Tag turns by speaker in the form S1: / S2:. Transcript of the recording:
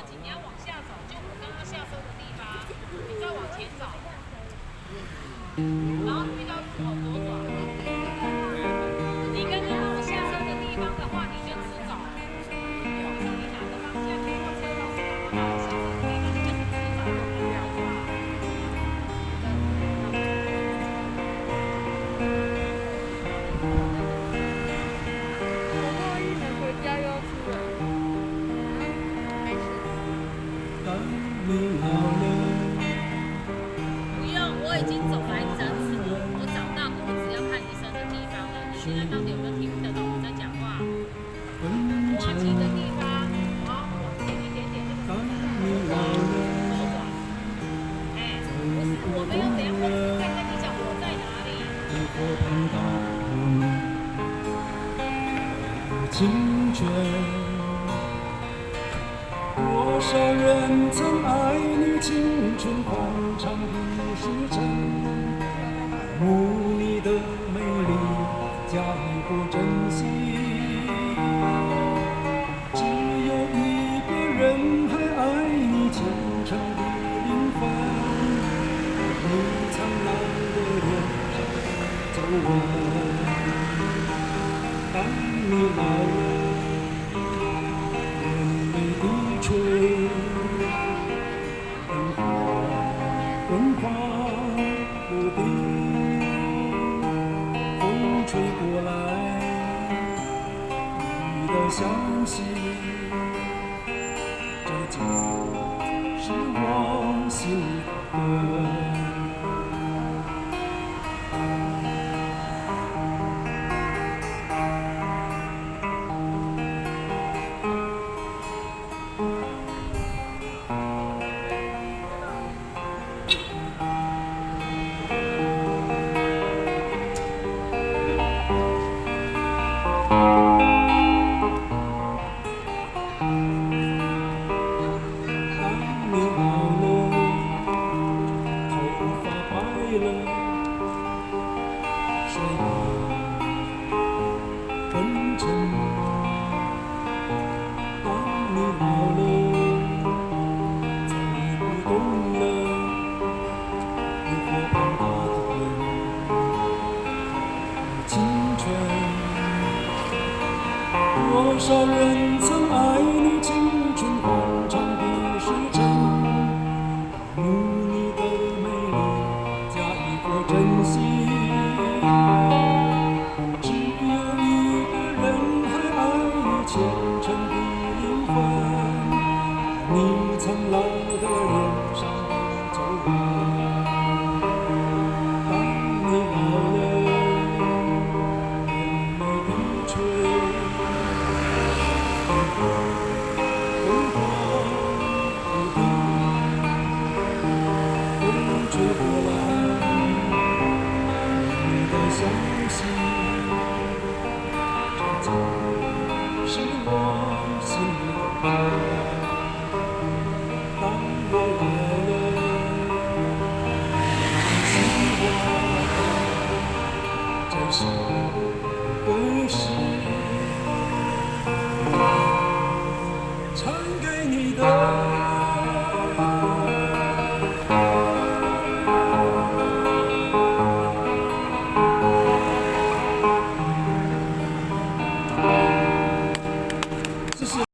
S1: 紧，你要往下走，就我刚刚下车的地方，你再往前走，然后遇到路口左转。你刚刚往下车的地方的话，你就直走。不管你哪个方向，经过车道是刚刚往下车的地方，你就直走，不要左转。不用，我已经走来诊所，我找到我只要看医生的地方了。你现在到底有没有听得懂我在讲话？默契的地方，好，往前一点点，这个是左转。哎，不是，我没有怎样，我只是在跟你讲我在哪里。
S2: 清泉，多少人曾爱你青春欢畅的时辰，慕你的美丽，假意或真心。只有一个人还爱你虔诚的灵魂，你苍老的脸上皱纹。当你老了，眼眉低垂，昏黄不定，风吹过来，你的消息，这就是我心里的歌。多少人曾爱你青春欢畅的时辰，慕你的美丽，假意或真心。只有一个人还爱你虔诚的灵魂，你苍老的脸上的皱纹。当你老了，眼眉低垂，风吹过来，你的消息，这就是我心里的歌。